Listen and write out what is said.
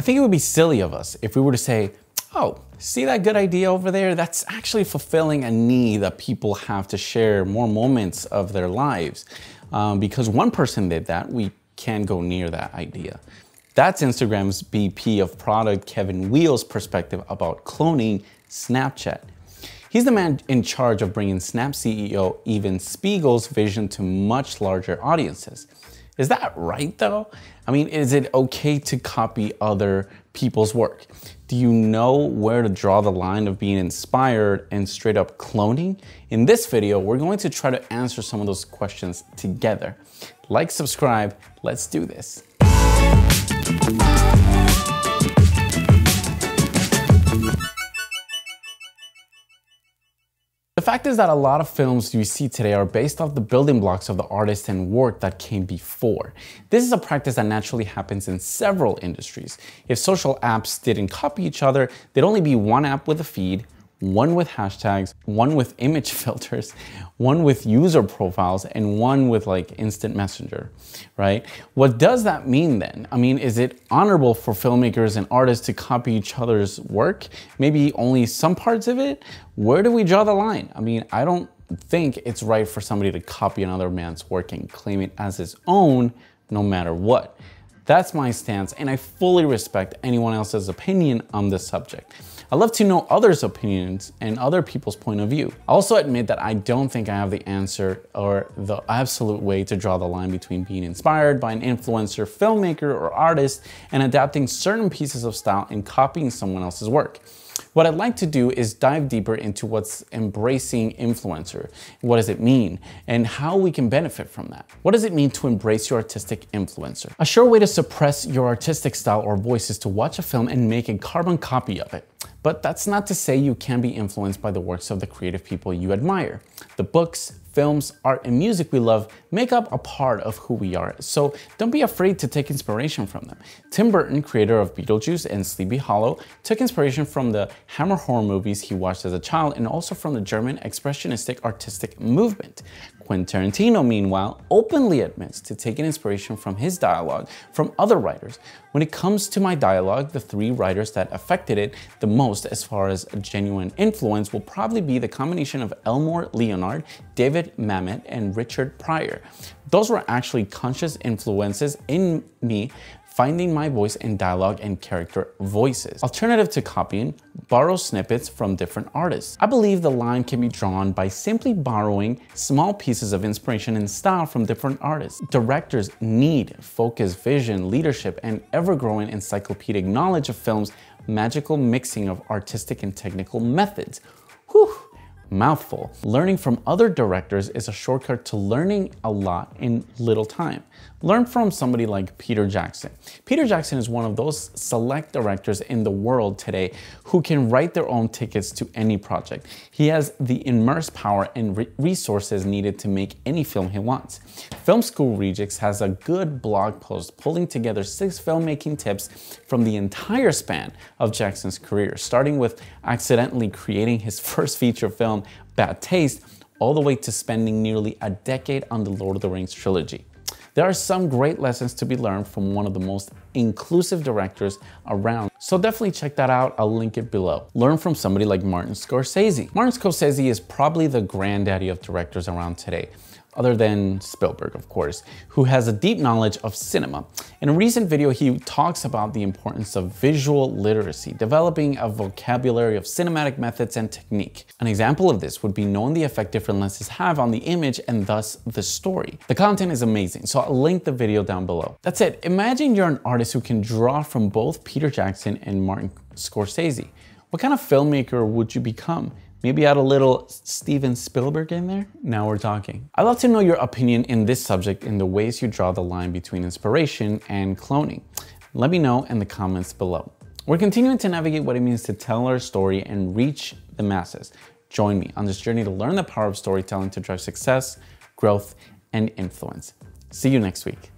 think it would be silly of us if we were to say, oh, see that good idea over there? That's actually fulfilling a need that people have to share more moments of their lives. Because one person did that, we can't go near that idea. That's Instagram's VP of product, Kevin Wheel's perspective about cloning Snapchat. He's the man in charge of bringing Snap CEO Evan Spiegel's vision to much larger audiences. Is that right though? I mean, is it okay to copy other people's work? Do you know where to draw the line of being inspired and straight up cloning? In this video, we're going to try to answer some of those questions together. Like, subscribe, let's do this. The fact is that a lot of films you see today are based off the building blocks of the artist and work that came before. This is a practice that naturally happens in several industries. If social apps didn't copy each other, there'd only be one app with a feed, one with hashtags, one with image filters, one with user profiles, and one with like instant messenger, right? What does that mean then? I mean, is it honorable for filmmakers and artists to copy each other's work? Maybe only some parts of it? Where do we draw the line? I mean, I don't think it's right for somebody to copy another man's work and claim it as his own, no matter what. That's my stance, and I fully respect anyone else's opinion on this subject. I love to know others' opinions and other people's point of view. I also admit that I don't think I have the answer or the absolute way to draw the line between being inspired by an influencer, filmmaker, or artist and adapting certain pieces of style and copying someone else's work. What I'd like to do is dive deeper into what's embracing influencer. What does it mean? And how we can benefit from that. What does it mean to embrace your artistic influencer? A sure way to suppress your artistic style or voice is to watch a film and make a carbon copy of it. But that's not to say you can't be influenced by the works of the creative people you admire. The books, films, art, and music we love make up a part of who we are, so don't be afraid to take inspiration from them. Tim Burton, creator of Beetlejuice and Sleepy Hollow, took inspiration from the Hammer horror movies he watched as a child and also from the German expressionistic artistic movement. Quentin Tarantino, meanwhile, openly admits to taking inspiration from his dialogue from other writers. When it comes to my dialogue, the three writers that affected it the most as far as a genuine influence will probably be the combination of Elmore Leonard, David Mamet, and Richard Pryor. Those were actually conscious influences in me finding my voice in dialogue and character voices. Alternative to copying, borrow snippets from different artists. I believe the line can be drawn by simply borrowing small pieces of inspiration and style from different artists. Directors need focus, vision, leadership, and ever-growing encyclopedic knowledge of film's magical mixing of artistic and technical methods. Whew. Mouthful. Learning from other directors is a shortcut to learning a lot in little time. Learn from somebody like Peter Jackson. Peter Jackson is one of those select directors in the world today who can write their own tickets to any project. He has the immense power and resources needed to make any film he wants. Film School Rejects has a good blog post pulling together 6 filmmaking tips from the entire span of Jackson's career, starting with accidentally creating his first feature film, Bad Taste, all the way to spending nearly a decade on the Lord of the Rings trilogy. There are some great lessons to be learned from one of the most inclusive directors around, so definitely check that out. I'll link it below. Learn from somebody like Martin Scorsese. Martin Scorsese is probably the granddaddy of directors around today, other than Spielberg, of course, who has a deep knowledge of cinema. In a recent video, he talks about the importance of visual literacy, developing a vocabulary of cinematic methods and technique. An example of this would be knowing the effect different lenses have on the image and thus the story. The content is amazing, so I'll link the video down below. That's it. Imagine you're an artist who can draw from both Peter Jackson and Martin Scorsese. What kind of filmmaker would you become? Maybe add a little Steven Spielberg in there? Now we're talking. I'd love to know your opinion in this subject in the ways you draw the line between inspiration and cloning. Let me know in the comments below. We're continuing to navigate what it means to tell our story and reach the masses. Join me on this journey to learn the power of storytelling to drive success, growth, and influence. See you next week.